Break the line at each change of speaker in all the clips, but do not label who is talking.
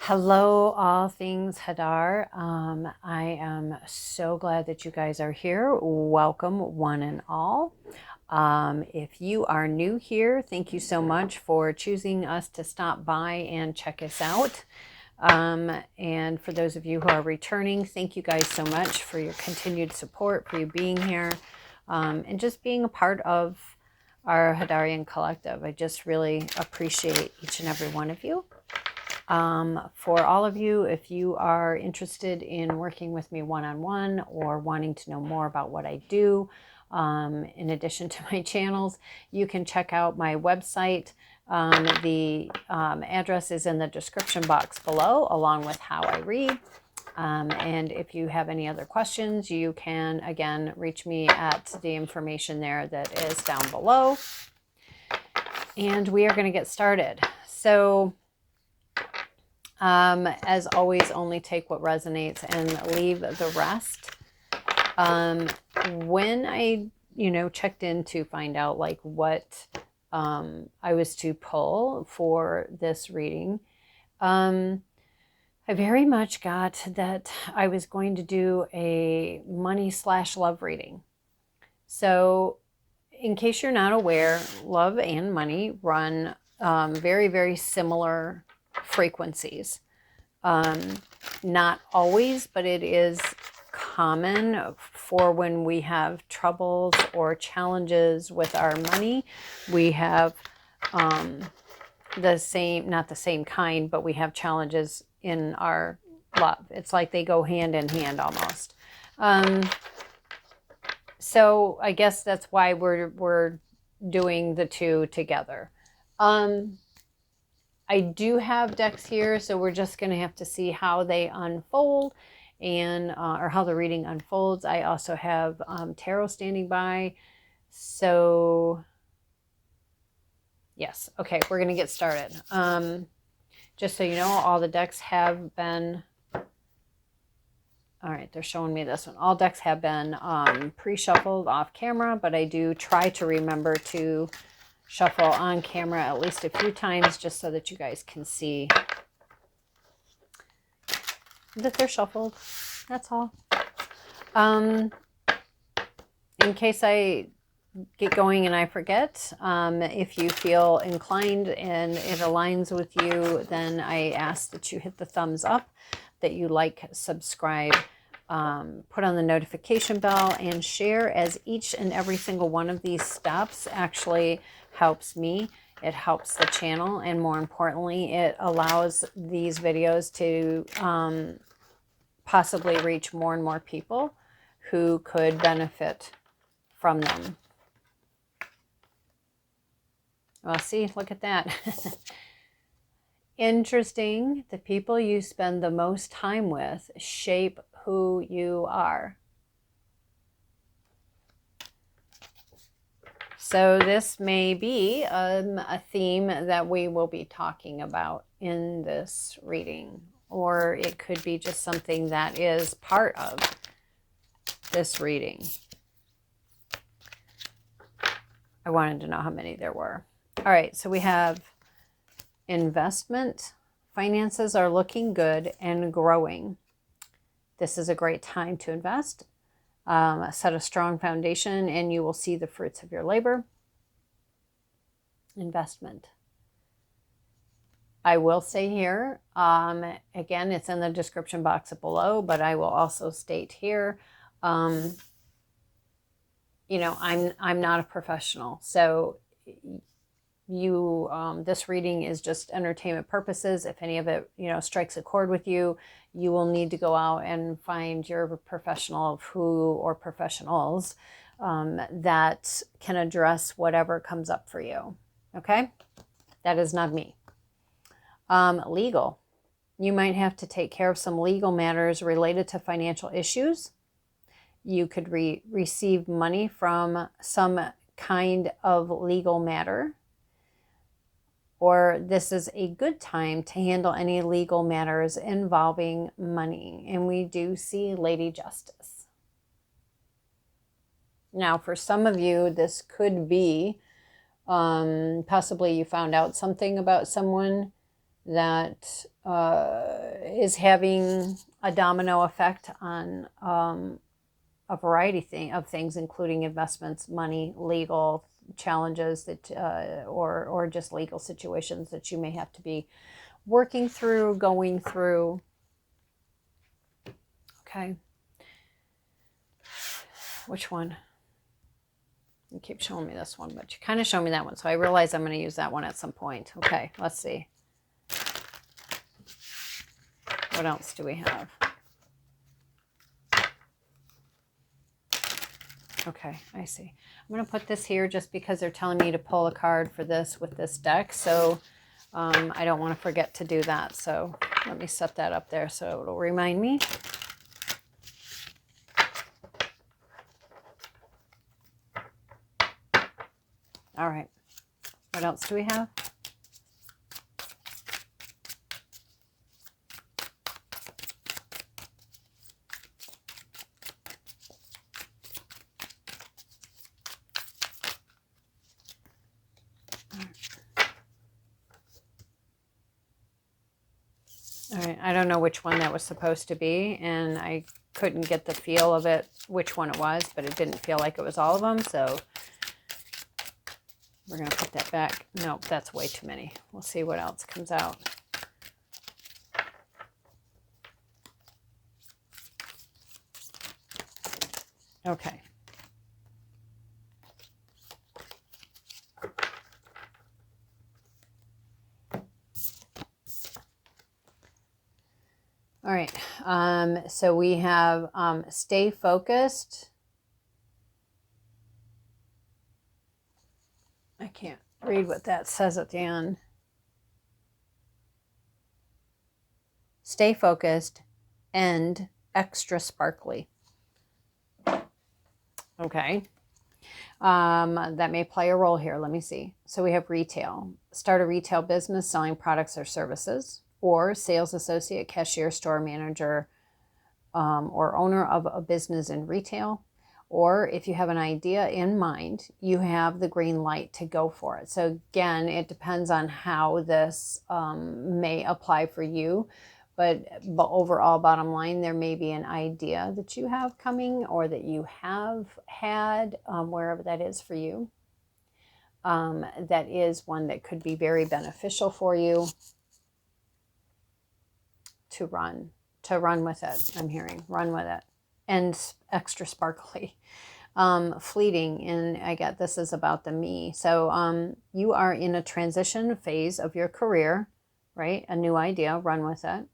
Hello, all things Hadar. I am so glad that you guys are here. Welcome, one and all. If you are new here, thank you so much for choosing us to stop by and check us out. And for those of you who are returning, thank you guys so much for your continued support, for you being here, and just being a part of our Hadarian collective. I just really appreciate each and every one of you. For all of you, if you are interested in working with me one-on-one or wanting to know more about what I do, in addition to my channels, you can check out my website. The address is in the description box below, along with how I read. And if you have any other questions, you can, again, reach me at the information there that is down below. And we are going to get started. So, as always, only take what resonates and leave the rest. When I, checked in to find out like what I was to pull for this reading, I very much got that I was going to do a money/love reading. So in case you're not aware, love and money run very, very similar frequencies. Not always, but it is common for when we have troubles or challenges with our money. We have the same, not the same kind, but we have challenges in our love. It's like they go hand in hand almost. So I guess that's why we're doing the two together. I do have decks here, so we're just going to have to see how they unfold and or how the reading unfolds. I also have tarot standing by. So yes, okay, we're going to get started. Just so you know, all the decks have been, all right, they're showing me this one. All decks have been pre-shuffled off camera, but I do try to remember to shuffle on camera at least a few times just so that you guys can see that they're shuffled. That's all. In case I get going and I forget, if you feel inclined and it aligns with you, then I ask that you hit the thumbs up, that you like, subscribe, put on the notification bell, and share, as each and every single one of these steps actually helps me. It helps the channel, and more importantly, it allows these videos to possibly reach more and more people who could benefit from them. Well, see, look at that. Interesting. The people you spend the most time with shape who you are. So this may be a theme that we will be talking about in this reading, or it could be just something that is part of this reading. I wanted to know how many there were. All right, so we have investment. Finances are looking good and growing. This is a great time to invest. Set a strong foundation and you will see the fruits of your labor. Investment. I will say here, again, it's in the description box below, but I will also state here, I'm not a professional. So this reading is just entertainment purposes. If any of it, strikes a chord with you, you will need to go out and find your professional of who or professionals that can address whatever comes up for you. Okay? That is not me. Legal. You might have to take care of some legal matters related to financial issues. You could receive money from some kind of legal matter. Or this is a good time to handle any legal matters involving money. And we do see Lady Justice. Now, for some of you, this could be possibly you found out something about someone that is having a domino effect on a variety of things, including investments, money, legal challenges that, or just legal situations that you may have to be working through, going through. Okay. Which one? You keep showing me this one, but you kind of show me that one. So I realize I'm going to use that one at some point. Okay, let's see. What else do we have? Okay, I see. I'm going to put this here just because they're telling me to pull a card for this with this deck. So I don't want to forget to do that. So let me set that up there so it'll remind me. All right. What else do we have? All right, I don't know which one that was supposed to be, and I couldn't get the feel of it, which one it was, but it didn't feel like it was all of them, so we're going to put that back. Nope, that's way too many. We'll see what else comes out. Okay. All right, so we have stay focused. I can't read what that says at the end. Stay focused and extra sparkly. Okay. That may play a role here. Let me see. So we have retail. Start a retail business selling products or services, or sales associate, cashier, store manager, or owner of a business in retail. Or if you have an idea in mind, you have the green light to go for it. So again, it depends on how this may apply for you. But overall, bottom line, there may be an idea that you have coming or that you have had, wherever that is for you. That is one that could be very beneficial for you to run with it. I'm hearing run with it. And extra sparkly. Fleeting, and I get this is about the me. So you are in a transition phase of your career, right? A new idea, run with it.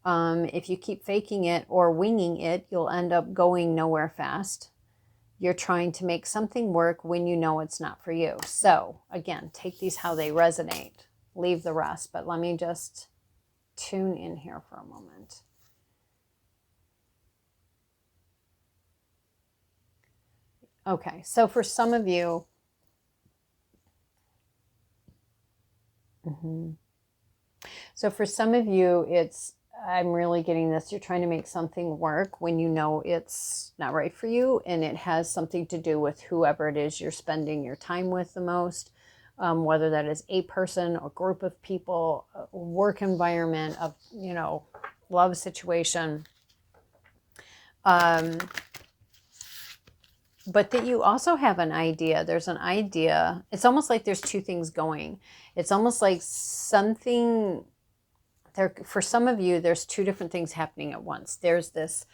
If you keep faking it or winging it, you'll end up going nowhere fast. You're trying to make something work when you know it's not for you. So again, take these how they resonate. Leave the rest. But let me just tune in here for a moment. Okay, so for some of you, so for some of you, it's, I'm really getting this, you're trying to make something work when you know it's not right for you, and it has something to do with whoever it is you're spending your time with the most, whether that is a person or group of people, a work environment, of, you know, love situation. But that you also have an idea. There's an idea. It's almost like there's two things going. It's almost like something there, for some of you, there's two different things happening at once. There's this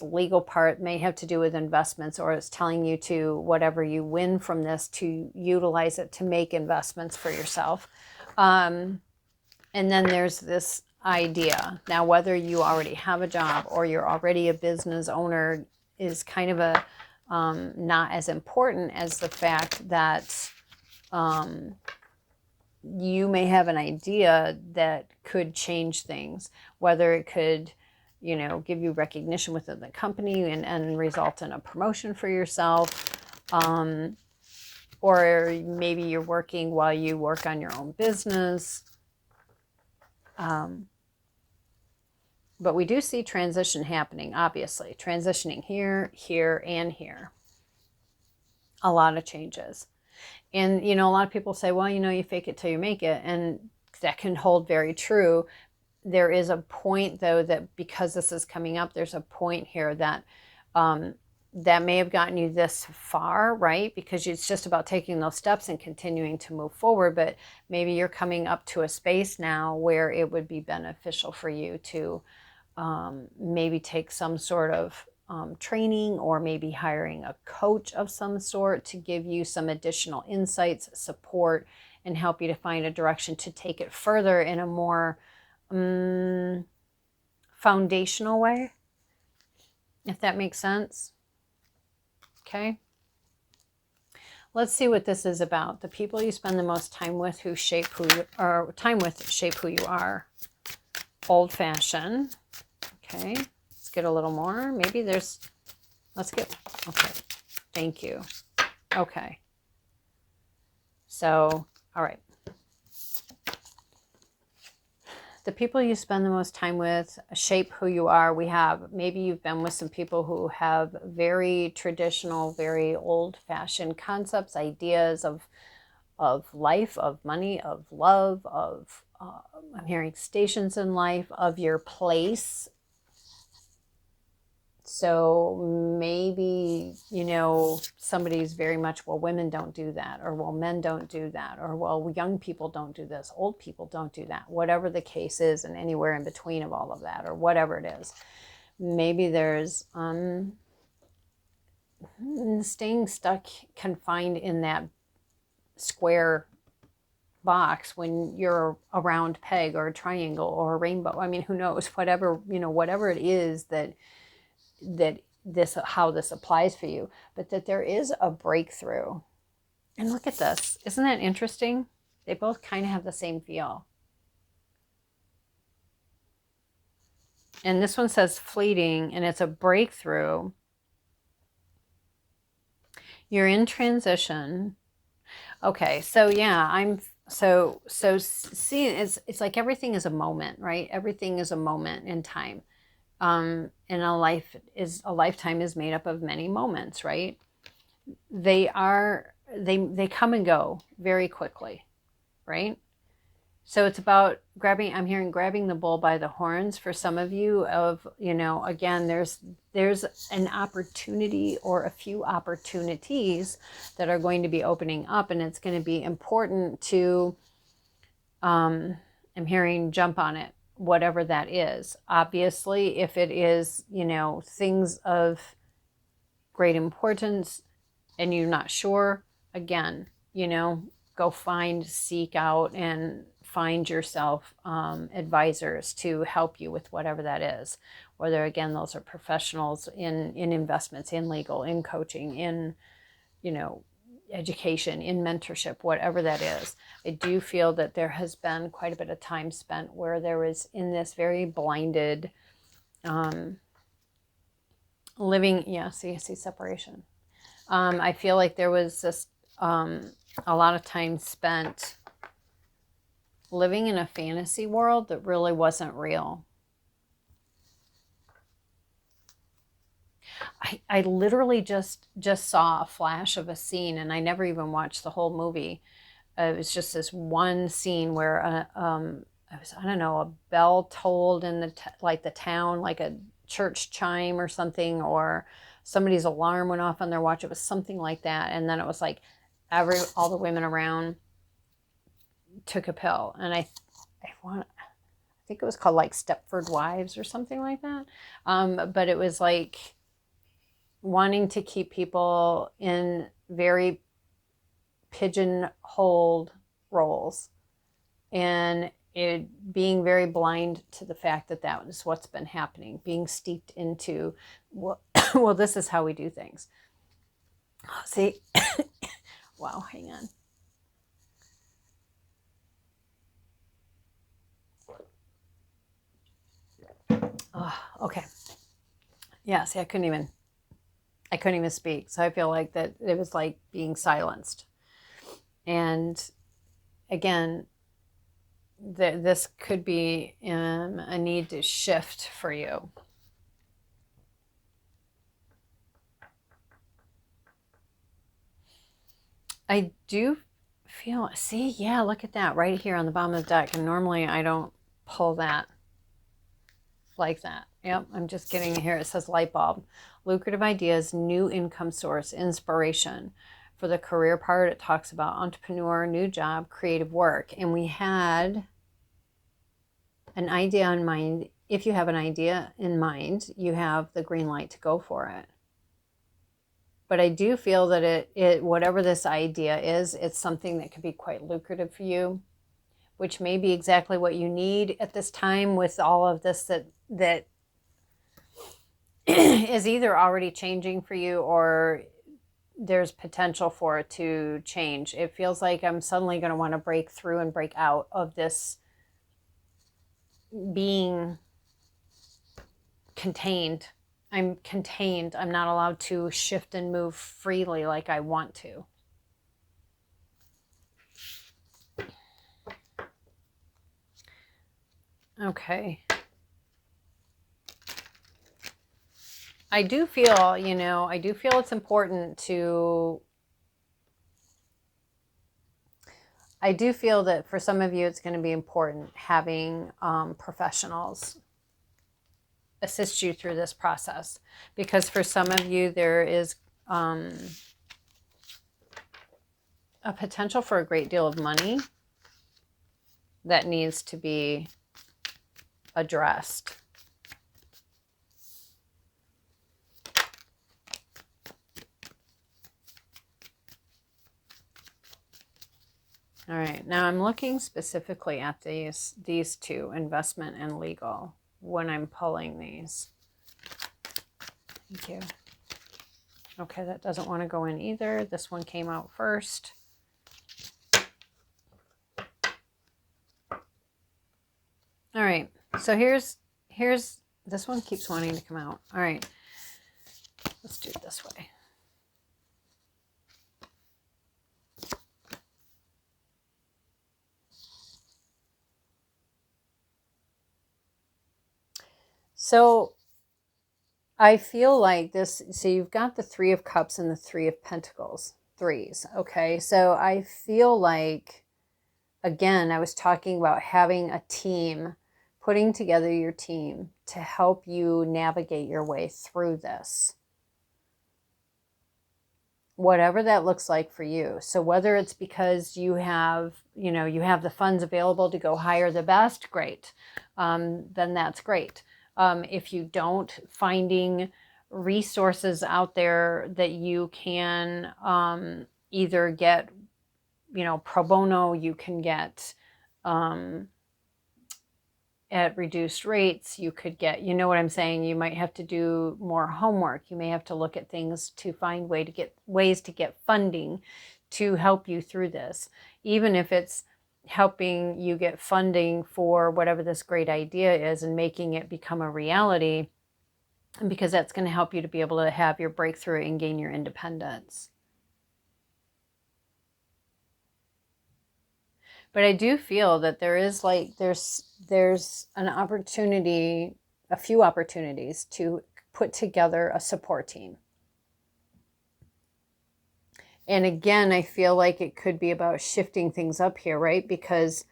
legal part, may have to do with investments, or it's telling you to, whatever you win from this, to utilize it to make investments for yourself. And then there's this idea. Now, whether you already have a job or you're already a business owner is kind of a not as important as the fact that you may have an idea that could change things, whether it could, you know, give you recognition within the company and result in a promotion for yourself, or maybe you're working while you work on your own business. But we do see transition happening, obviously. Transitioning here, here, and here. A lot of changes. And, you know, a lot of people say, well, you know, you fake it till you make it. And that can hold very true. There is a point, though, that because this is coming up, there's a point here that that may have gotten you this far, right? Because it's just about taking those steps and continuing to move forward. But maybe you're coming up to a space now where it would be beneficial for you to maybe take some sort of training, or maybe hiring a coach of some sort to give you some additional insights, support, and help you to find a direction to take it further in a more foundational way, if that makes sense. Okay. Let's see what this is about. The people you spend the most time with who shape who you are. Shape who you are. Old fashioned. Okay. Let's get a little more. Maybe there's. Let's get. Okay. Thank you. Okay. So, all right. The people you spend the most time with shape who you are. We have, maybe you've been with some people who have very traditional, very old-fashioned concepts, ideas of life, of money, of love, of, I'm hearing stations in life, of your place. So maybe, you know, somebody's very much, well, women don't do that, or well, men don't do that, or well, young people don't do this, old people don't do that, whatever the case is, and anywhere in between of all of that, or whatever it is. Maybe there's staying stuck, confined in that square box when you're a round peg or a triangle or a rainbow. I mean, who knows, whatever, you know, whatever it is that this, how this applies for you, but that there is a breakthrough. And look at this. Isn't that interesting? They both kind of have the same feel. And this one says fleeting, and it's a breakthrough. You're in transition. Okay, so yeah, so seeing it's like everything is a moment, right? Everything is a moment in time. And a lifetime is made up of many moments, right? They come and go very quickly, right? So it's about I'm hearing grabbing the bull by the horns for some of you. Of, you know, again, there's an opportunity or a few opportunities that are going to be opening up, and it's going to be important to, I'm hearing jump on it, whatever that is. Obviously, if it is, you know, things of great importance and you're not sure, again, you know, go seek out and find yourself advisors to help you with whatever that is. Whether, again, those are professionals in investments, in legal, in coaching, in, you know, education, in mentorship, whatever that is. I do feel that there has been quite a bit of time spent where there was in this very blinded living. Yeah, see separation. I feel like there was this a lot of time spent living in a fantasy world that really wasn't real. I literally just saw a flash of a scene, and I never even watched the whole movie. It was just this one scene where it was, I don't know, a bell tolled in the town, like a church chime or something, or somebody's alarm went off on their watch. It was something like that, and then it was like all the women around took a pill, and I think it was called like Stepford Wives or something like that. But it was like wanting to keep people in very pigeonholed roles, and it being very blind to the fact that that was what's been happening, being steeped into, well, this is how we do things. See, wow, hang on. Oh, okay. Yeah, see, I couldn't even speak. So I feel like that it was like being silenced. And again, this could be a need to shift for you. I do feel, see, yeah, look at that right here on the bottom of the deck. And normally I don't pull that like that. Yep, I'm just getting here. It says light bulb. Lucrative ideas, new income source, inspiration. For the career part, it talks about entrepreneur, new job, creative work. And we had an idea in mind. If you have an idea in mind, you have the green light to go for it. But I do feel that it whatever this idea is, it's something that could be quite lucrative for you, which may be exactly what you need at this time with all of this that is either already changing for you or there's potential for it to change. It feels like I'm suddenly going to want to break through and break out of this being contained. I'm contained. I'm not allowed to shift and move freely like I want to. Okay. I do feel, you know, I do feel it's important to, I do feel that for some of you it's going to be important having professionals assist you through this process, because for some of you there is a potential for a great deal of money that needs to be addressed. All right, now I'm looking specifically at these two, investment and legal, when I'm pulling these. Thank you. Okay, that doesn't want to go in either. This one came out first. All right, so here's this one keeps wanting to come out. All right, let's do it this way. So I feel like this, so you've got the Three of Cups and the Three of Pentacles, threes, okay? So I feel like, again, I was talking about having a team, putting together your team to help you navigate your way through this. Whatever that looks like for you. So whether it's because you have, you know, you have the funds available to go hire the best, great. Then that's great. If you don't, finding resources out there that you can either get, you know, pro bono, you can get at reduced rates, you could get, you know what I'm saying, you might have to do more homework. You may have to look at things to find ways to get funding to help you through this. Even if it's helping you get funding for whatever this great idea is and making it become a reality, because that's going to help you to be able to have your breakthrough and gain your independence. But I do feel that there is like, there's an opportunity, a few opportunities to put together a support team. And again, I feel like it could be about shifting things up here, right? Because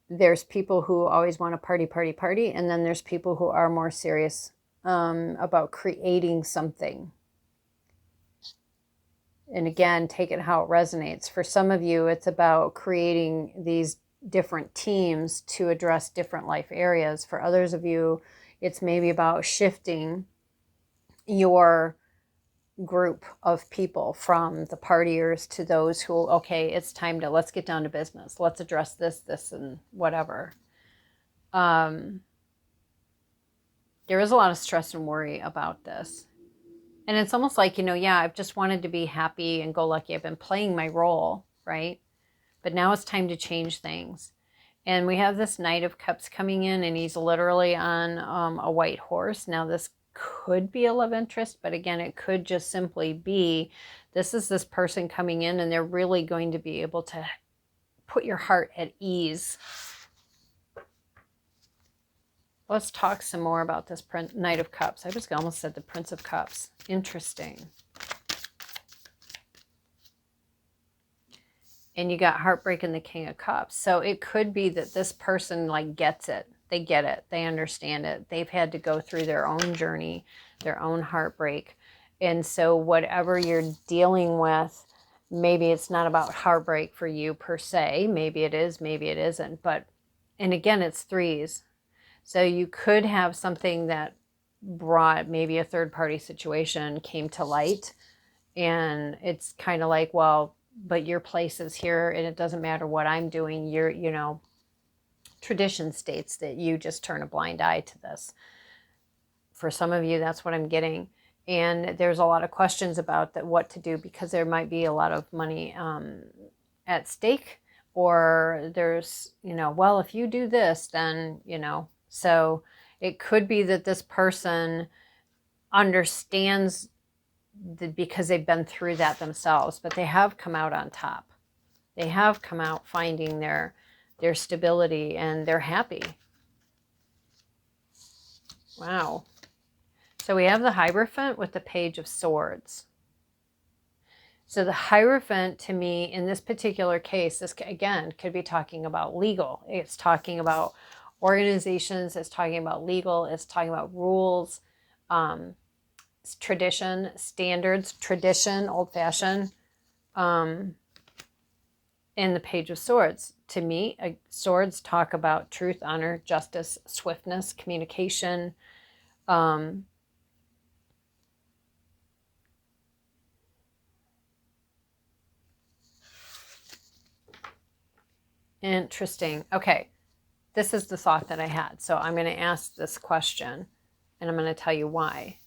there's people who always want to party, party, party. And then there's people who are more serious about creating something. And again, take it how it resonates. For some of you, it's about creating these different teams to address different life areas. For others of you, it's maybe about shifting your group of people from the partiers to those who, okay, it's time to, let's get down to business. Let's address this, and whatever. There is a lot of stress and worry about this. And it's almost like, you know, yeah, I've just wanted to be happy and go lucky. I've been playing my role, right? But now it's time to change things. And we have this Knight of Cups coming in, and he's literally on a white horse. Now this could be a love interest, but again, it could just simply be, this is this person coming in and they're really going to be able to put your heart at ease. Let's talk some more about this Knight of Cups. I just almost said the Prince of Cups. Interesting. And you got heartbreak in the King of Cups. So it could be that this person like gets it. They get it. They understand it. They've had to go through their own journey, their own heartbreak. And so whatever you're dealing with, maybe it's not about heartbreak for you per se. Maybe it is, maybe it isn't. But, and again, it's threes. So you could have something that brought maybe a third party situation came to light. And it's kind of like, well, but your place is here and it doesn't matter what I'm doing. You're, you know, tradition states that you just turn a blind eye to this. For some of you, that's what I'm getting. And there's a lot of questions about that, what to do, because there might be a lot of money at stake, or there's, you know, well, if you do this, then, you know, so it could be that this person understands because they've been through that themselves, but they have come out on top. They have come out finding their stability, and they're happy. Wow. So we have the Hierophant with the Page of Swords. So the Hierophant, to me, in this particular case, this again could be talking about legal. It's talking about organizations. It's talking about legal. It's talking about rules, tradition, standards, tradition, old-fashioned, and the Page of Swords. To me, swords talk about truth, honor, justice, swiftness, communication. Interesting. Okay, this is the thought that I had. So I'm going to ask this question, and I'm going to tell you why.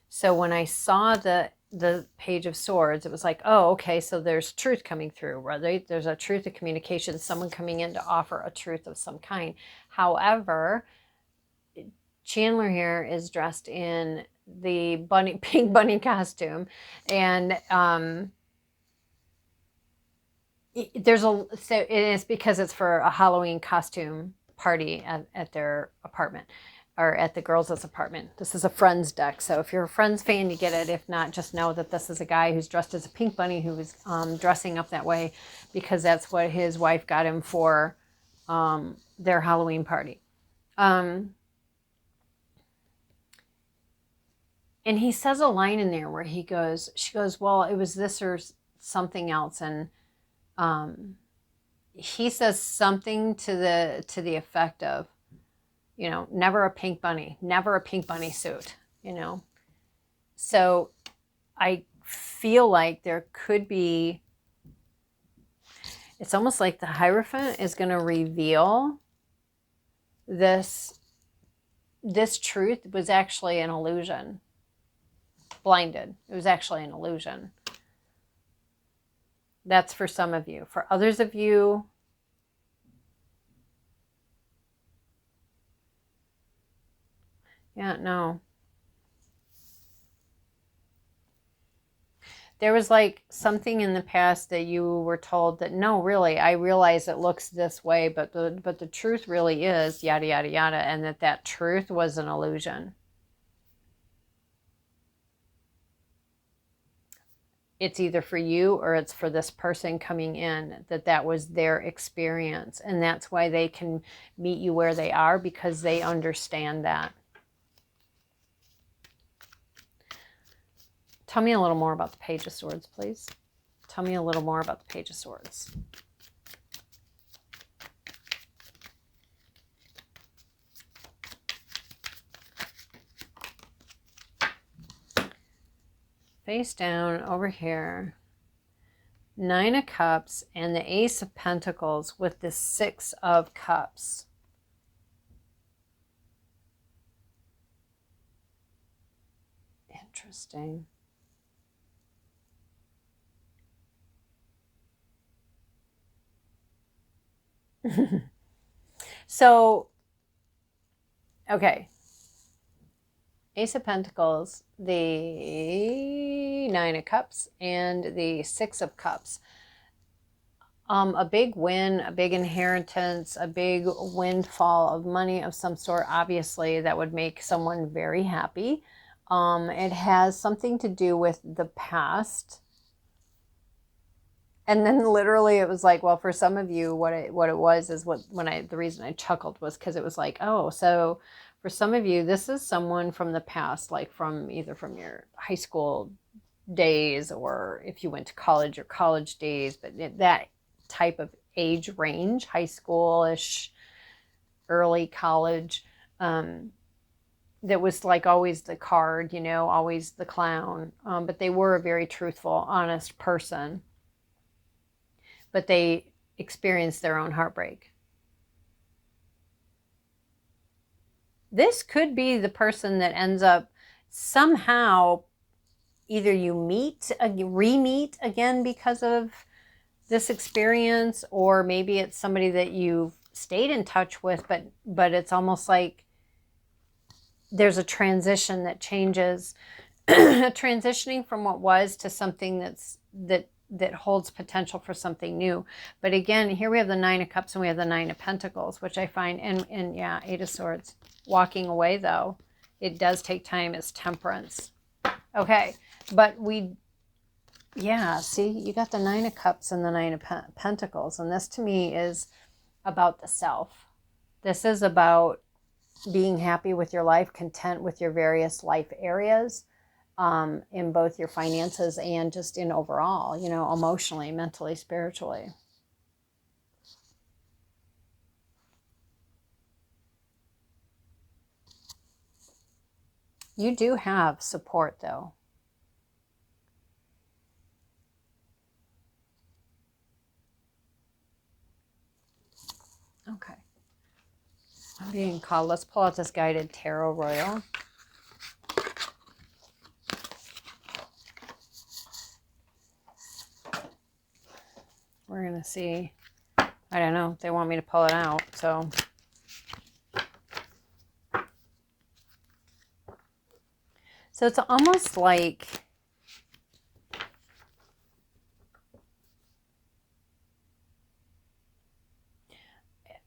So when I saw the Page of Swords, it was like, oh, okay, so there's truth coming through, right? There's a truth of communication, someone coming in to offer a truth of some kind. However, Chandler here is dressed in the pink bunny costume, and so it is because it's for a Halloween costume party at their apartment, or at the girls' apartment. This is a Friends deck, so if you're a Friends fan, you get it. If not, just know that this is a guy who's dressed as a pink bunny who was dressing up that way because that's what his wife got him for their Halloween party. And he says a line in there where she goes, well, it was this or something else, and he says something to the effect of, you know, never a pink bunny suit, you know. So I feel like there could be, it's almost like the Hierophant is going to reveal this truth was actually an illusion. Blinded. It was actually an illusion. That's for some of you. For others of you, yeah, no. There was like something in the past that you were told that, no, really, I realize it looks this way, but the truth really is yada, yada, yada, and that truth was an illusion. It's either for you or it's for this person coming in, that was their experience. And that's why they can meet you where they are, because they understand that. Tell me a little more about the Page of Swords, please. Tell me a little more about the Page of Swords. Face down over here, 9 of Cups and the Ace of Pentacles with the 6 of Cups. Interesting. So, okay. Ace of Pentacles, the 9 of Cups, and the 6 of Cups. A big win, a big inheritance, a big windfall of money of some sort, obviously, that would make someone very happy. It has something to do with the past. And then literally it was like, well, for some of you, what it was is the reason I chuckled was because it was like, oh, so for some of you, this is someone from the past, like from either from your high school days, or if you went to college, or college days, but that type of age range, high school-ish, early college, that was like always the card, always the clown. But they were a very truthful, honest person. But they experienced their own heartbreak. This could be the person that ends up somehow, either you re-meet again because of this experience, or maybe it's somebody that you've stayed in touch with, but it's almost like there's a transition that changes, transitioning from what was to something that holds potential for something new. But again, here we have the Nine of Cups and we have the Nine of Pentacles, which I find, and yeah, Eight of Swords. Walking away, though, it does take time, is Temperance. Okay, but yeah, see, you got the Nine of Cups and the Nine of Pentacles, and this to me is about the self. This is about being happy with your life, content with your various life areas, in both your finances and just in overall, emotionally, mentally, spiritually. You do have support, though. Okay. I'm being called. Let's pull out this guided tarot royal. We're going to see. I don't know. They want me to pull it out, so. So it's almost like,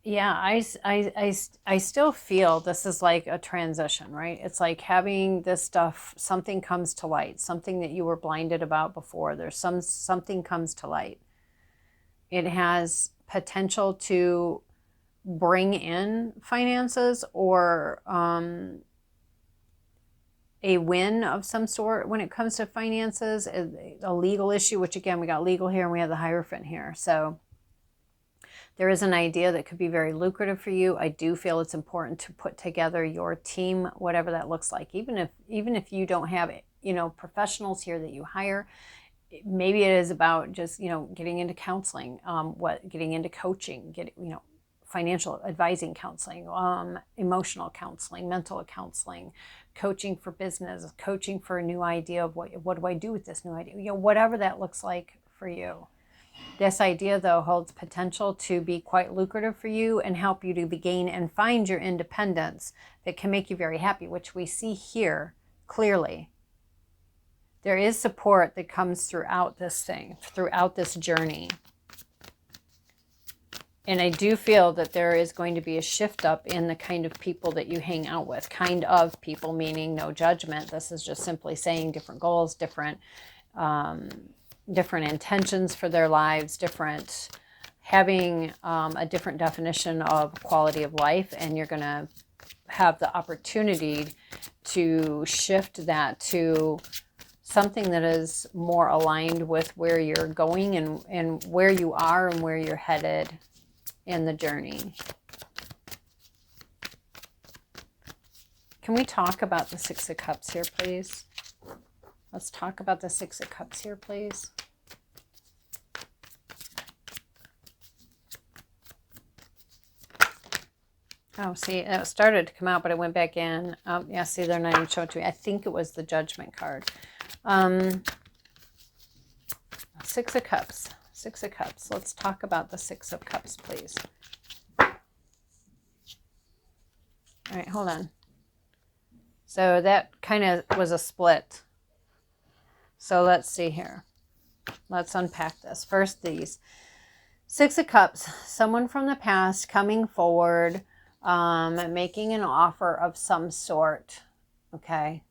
yeah, I still feel this is like a transition, right? It's like having this stuff, something comes to light, something that you were blinded about before. There's something comes to light. It has potential to bring in finances, or a win of some sort when it comes to finances, a legal issue, which again, we got legal here and we have the Hierophant here. So there is an idea that could be very lucrative for you. I do feel it's important to put together your team, whatever that looks like. Even if you don't have, professionals here that you hire, maybe it is about just, getting into counseling, getting into coaching, financial advising counseling, emotional counseling, mental counseling, coaching for business, coaching for a new idea of what do I do with this new idea, whatever that looks like for you. This idea, though, holds potential to be quite lucrative for you and help you to gain and find your independence that can make you very happy, which we see here clearly. There is support that comes throughout this thing, throughout this journey. And I do feel that there is going to be a shift up in the kind of people that you hang out with. Kind of people, meaning no judgment. This is just simply saying different goals, different intentions for their lives, having a different definition of quality of life, and you're going to have the opportunity to shift that to something that is more aligned with where you're going and where you are and where you're headed in the journey. Can we talk about the Six of Cups here, please? Let's talk about the Six of Cups here, please. Oh, see, it started to come out, but it went back in. Yeah, see, they're not even showing it to me. I think it was the Judgment card. Six of Cups. Six of Cups. Let's talk about the Six of Cups, please. All right, hold on. So that kind of was a split. So let's see here. Let's unpack this. First, these. Six of Cups. Someone from the past coming forward, making an offer of some sort. Okay.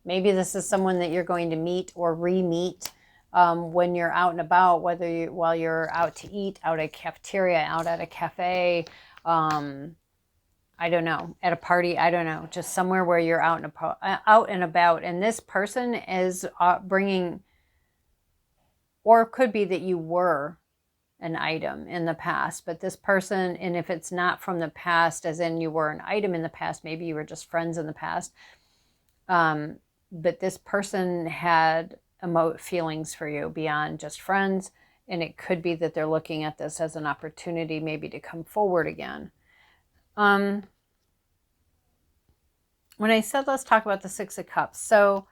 Maybe this is someone that you're going to meet or re-meet. when you're out and about, while you're out to eat, out at a cafeteria, out at a cafe, I don't know, at a party, I don't know, just somewhere where you're out and about. And this person is bringing, or it could be that you were an item in the past, but this person, and if it's not from the past, as in you were an item in the past, maybe you were just friends in the past, but this person had feelings for you beyond just friends, and it could be that they're looking at this as an opportunity maybe to come forward again. When I said let's talk about the Six of Cups, so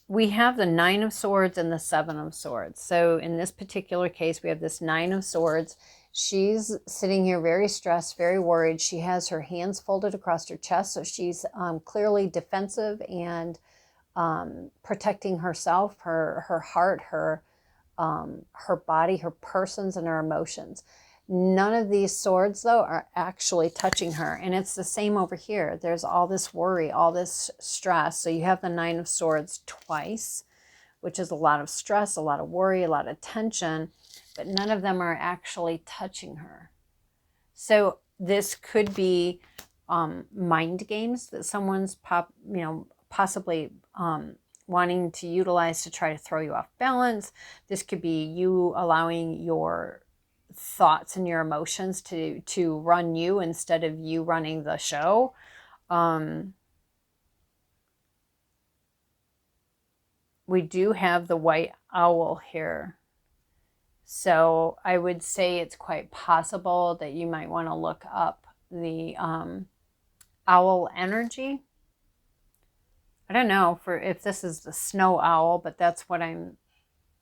we have the Nine of Swords and the Seven of Swords. So in this particular case, we have this Nine of Swords. She's sitting here very stressed, very worried. She has her hands folded across her chest, so she's clearly defensive and protecting herself, her heart, her body, her persons, and her emotions. None of these swords, though, are actually touching her. And it's the same over here. There's all this worry, all this stress. So you have the Nine of Swords twice, which is a lot of stress, a lot of worry, a lot of tension, but none of them are actually touching her. So this could be mind games that someone's possibly wanting to utilize to try to throw you off balance. This could be you allowing your thoughts and your emotions to run you instead of you running the show. We do have the white owl here. So I would say it's quite possible that you might want to look up the owl energy. I don't know if this is the snow owl, but that's what I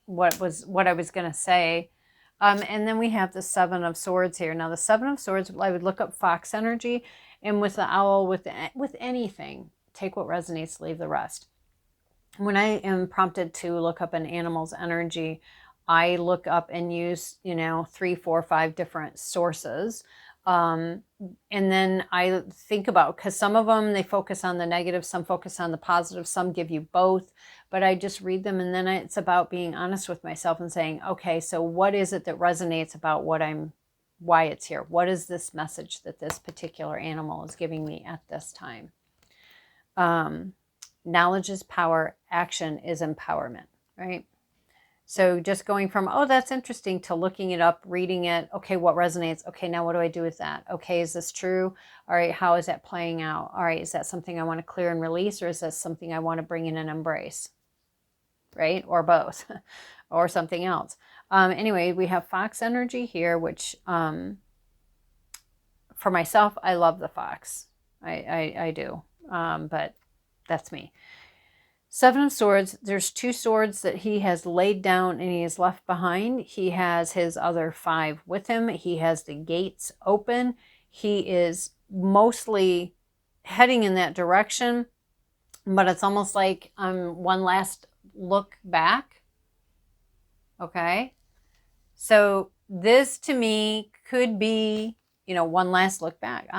was going to say. And then we have the Seven of Swords here. Now the Seven of Swords, I would look up fox energy, and with the owl, with anything, take what resonates, leave the rest. When I am prompted to look up an animal's energy, I look up and use, 3, 4, 5 different sources. And then I think about, because some of them, they focus on the negative, some focus on the positive, some give you both, but I just read them. And then it's about being honest with myself and saying, okay, so what is it that resonates about why it's here? What is this message that this particular animal is giving me at this time? Knowledge is power, action is empowerment, right? So just going from, oh, that's interesting, to looking it up, reading it. Okay, what resonates? Okay, now what do I do with that? Okay, is this true? All right, how is that playing out? All right, is that something I want to clear and release, or is that something I want to bring in and embrace? Right? Or both, or something else. Anyway, we have fox energy here, which for myself, I love the fox. I do, but that's me. Seven of Swords, there's 2 swords that he has laid down and he has left behind. He has his other 5 with him. He has the gates open. He is mostly heading in that direction, but it's almost like one last look back. Okay. So this to me could be, one last look back.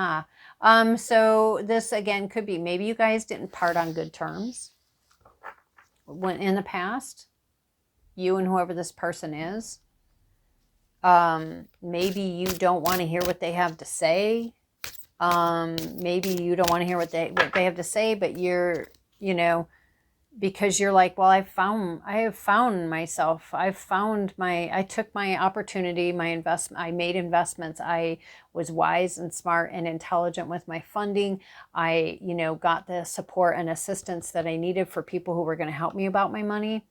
So this again could be, maybe you guys didn't part on good terms when in the past, you and whoever this person is. Maybe you don't want to hear what they have to say. Maybe you don't want to hear what they have to say, but you're, because you're like, well, I have found myself. I took my opportunity, my investment, I made investments. I was wise and smart and intelligent with my funding. I, got the support and assistance that I needed for people who were going to help me about my money.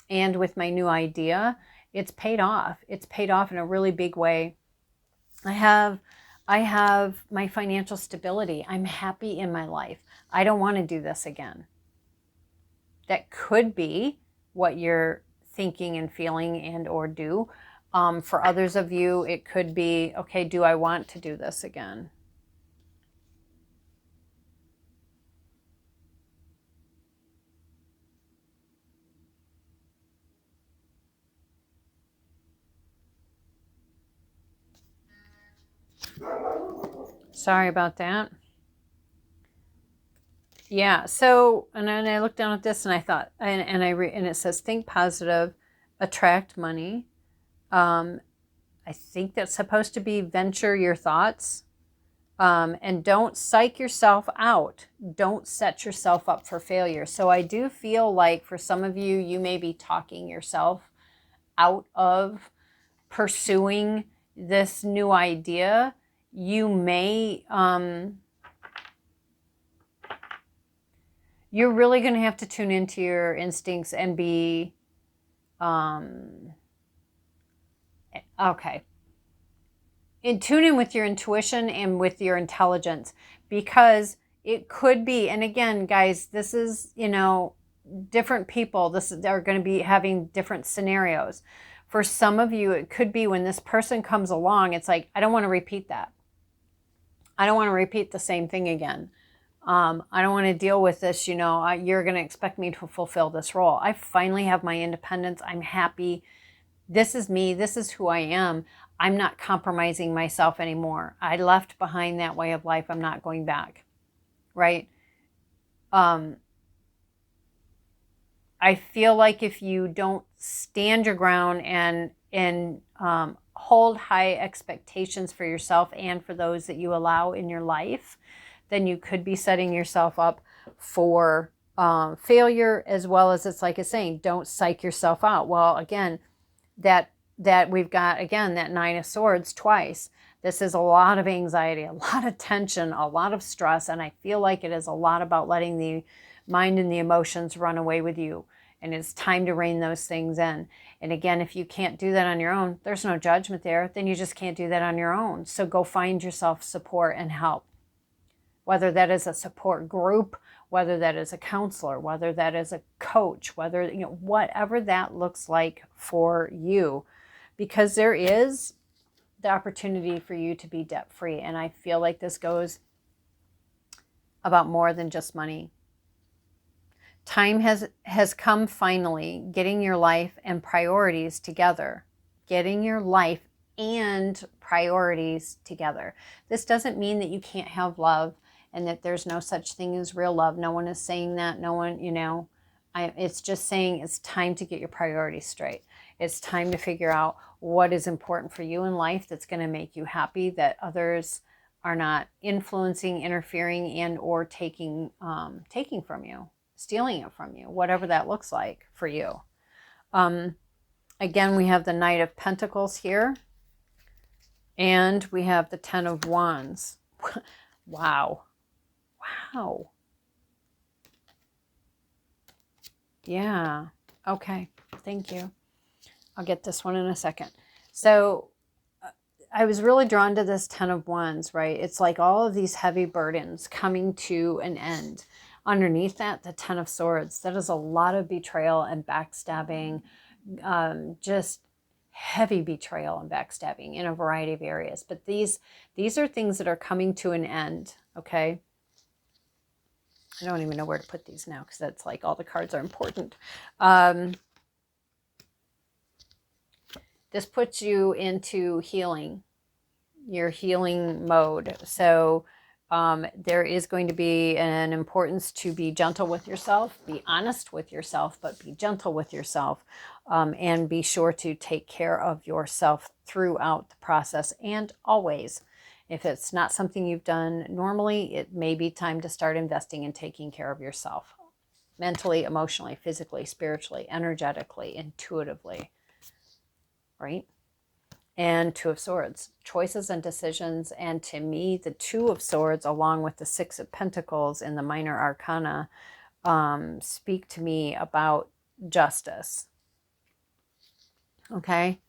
And with my new idea, it's paid off. It's paid off in a really big way. I have my financial stability. I'm happy in my life. I don't want to do this again. That could be what you're thinking and feeling and or do. For others of you, it could be, okay, do I want to do this again? Sorry about that. Yeah, so, and then I looked down at this and I thought, and it says, think positive, attract money. I think that's supposed to be venture your thoughts. And don't psych yourself out. Don't set yourself up for failure. So I do feel like for some of you, you may be talking yourself out of pursuing this new idea. You may, you're really going to have to tune into your instincts and be, okay. And tune in with your intuition and with your intelligence, because it could be, and again, guys, this is, you know, different people, are going to be having different scenarios. For some of you, it could be when this person comes along, it's like, I don't want to repeat that. I don't want to repeat the same thing again. I don't want to deal with this, you know, you're going to expect me to fulfill this role. I finally have my independence. I'm happy. This is me. This is who I am. I'm not compromising myself anymore. I left behind that way of life. I'm not going back. Right? I feel like if you don't stand your ground and hold high expectations for yourself and for those that you allow in your life, then you could be setting yourself up for failure, as well as, it's like it's saying, don't psych yourself out. Well, again, that we've got, again, that Nine of Swords twice. This is a lot of anxiety, a lot of tension, a lot of stress, and I feel like it is a lot about letting the mind and the emotions run away with you. And it's time to rein those things in. And again, if you can't do that on your own, there's no judgment there, then you just can't do that on your own. So go find yourself support and help. Whether that is a support group, whether that is a counselor, whether that is a coach, whether, you know, whatever that looks like for you, because there is the opportunity for you to be debt free. And I feel like this goes about more than just money. Time has come finally, getting your life and priorities together. Getting your life and priorities together. This doesn't mean that you can't have love and that there's no such thing as real love. No one is saying that. No one, you know, it's just saying it's time to get your priorities straight. It's time to figure out what is important for you in life that's going to make you happy, that others are not influencing, interfering, and or taking from you, stealing it from you, whatever that looks like for you. Again, we have the Knight of Pentacles here, and we have the Ten of Wands. Wow. Wow. Yeah. Okay. Thank you. I'll get this one in a second. So I was really drawn to this Ten of Wands, right? It's like all of these heavy burdens coming to an end. Underneath that, the Ten of Swords. That is a lot of betrayal and backstabbing, just heavy betrayal and backstabbing in a variety of areas. But these are things that are coming to an end, okay? I don't even know where to put these now because that's like all the cards are important. This puts you into healing, your healing mode. So there is going to be an importance to be gentle with yourself, be honest with yourself, but be gentle with yourself, and be sure to take care of yourself throughout the process and always. If it's not something you've done normally, it may be time to start investing in taking care of yourself, mentally, emotionally, physically, spiritually, energetically, intuitively, right? And Two of Swords, choices and decisions. And to me, the Two of Swords, along with the Six of Pentacles in the Minor Arcana, speak to me about justice. Okay?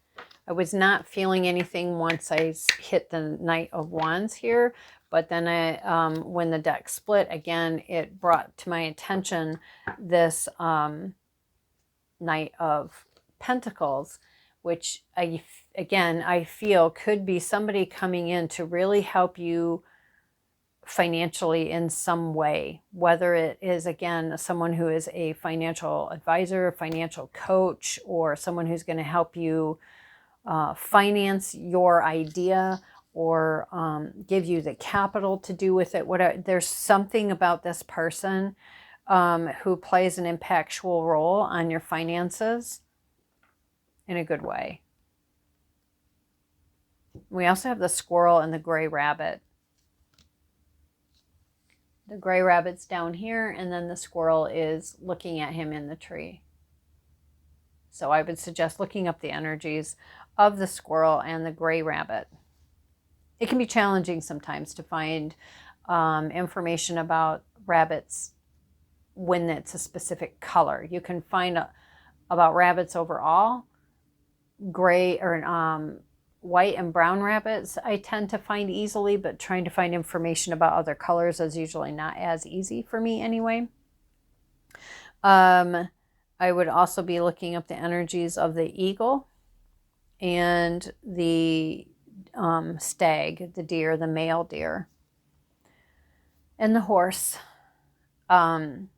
I was not feeling anything once I hit the Knight of Wands here, but then when the deck split, again, it brought to my attention this Knight of Pentacles, which I feel could be somebody coming in to really help you financially in some way, whether it is, again, someone who is a financial advisor, a financial coach, or someone who's going to help you finance your idea, or give you the capital to do with it. Whatever. There's something about this person who plays an impactful role on your finances. in a good way. We also have the squirrel and the gray rabbit. The gray rabbit's down here, and then the squirrel is looking at him in the tree. So I would suggest looking up the energies of the squirrel and the gray rabbit. It can be challenging sometimes to find information about rabbits when it's a specific color. You can find about rabbits overall. Gray or white and brown rabbits I tend to find easily, but trying to find information about other colors is usually not as easy for me anyway. I would also be looking up the energies of the eagle and the stag, the deer, the male deer, and the horse. But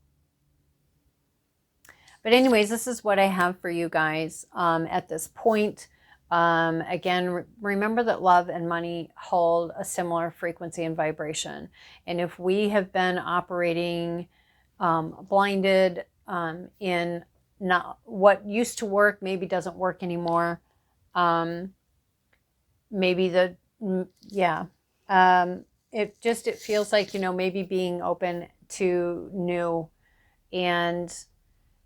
anyways, this is what I have for you guys at this point. Again, remember that love and money hold a similar frequency and vibration. And if we have been operating blinded in not what used to work, maybe doesn't work anymore. Maybe it feels like, maybe being open to new, and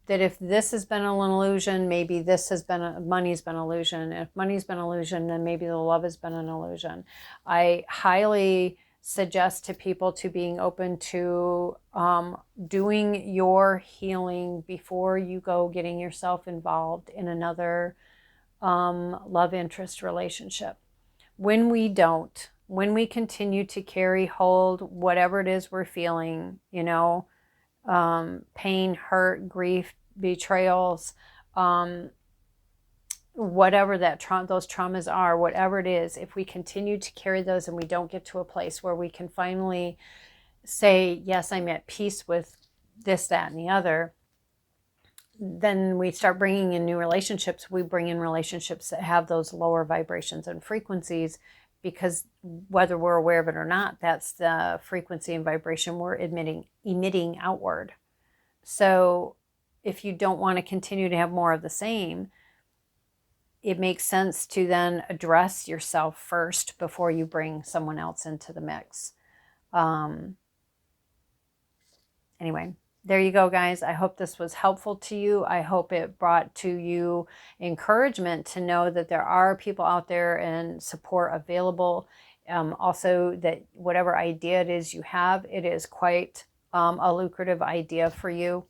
that if this has been an illusion, maybe money's been an illusion. If money's been an illusion, then maybe the love has been an illusion. I highly suggest to people to being open to doing your healing before you go getting yourself involved in another love interest relationship. When we continue to carry hold, whatever it is we're feeling, pain, hurt, grief, betrayals, whatever those traumas are, whatever it is, if we continue to carry those and we don't get to a place where we can finally say, yes, I'm at peace with this, that, and the other, then we start bringing in new relationships. We bring in relationships that have those lower vibrations and frequencies, because whether we're aware of it or not, that's the frequency and vibration we're emitting outward. So if you don't want to continue to have more of the same, it makes sense to then address yourself first before you bring someone else into the mix. Anyway, there you go, guys. I hope this was helpful to you. I hope it brought to you encouragement to know that there are people out there and support available. Also, that whatever idea it is you have, it is quite a lucrative idea for you.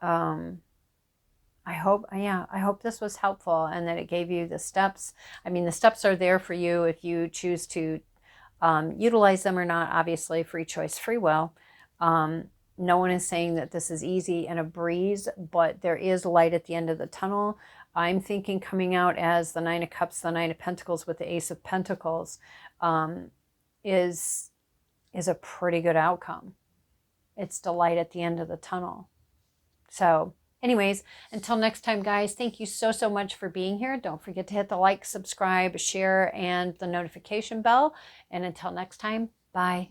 I hope this was helpful and that it gave you the steps. I mean, the steps are there for you if you choose to utilize them or not. Obviously, free choice, free will. No one is saying that this is easy and a breeze, but there is light at the end of the tunnel. I'm thinking coming out as the Nine of Cups, the Nine of Pentacles with the Ace of Pentacles is a pretty good outcome. It's the light at the end of the tunnel. So anyways, until next time, guys, thank you so, so much for being here. Don't forget to hit the like, subscribe, share, and the notification bell. And until next time, bye.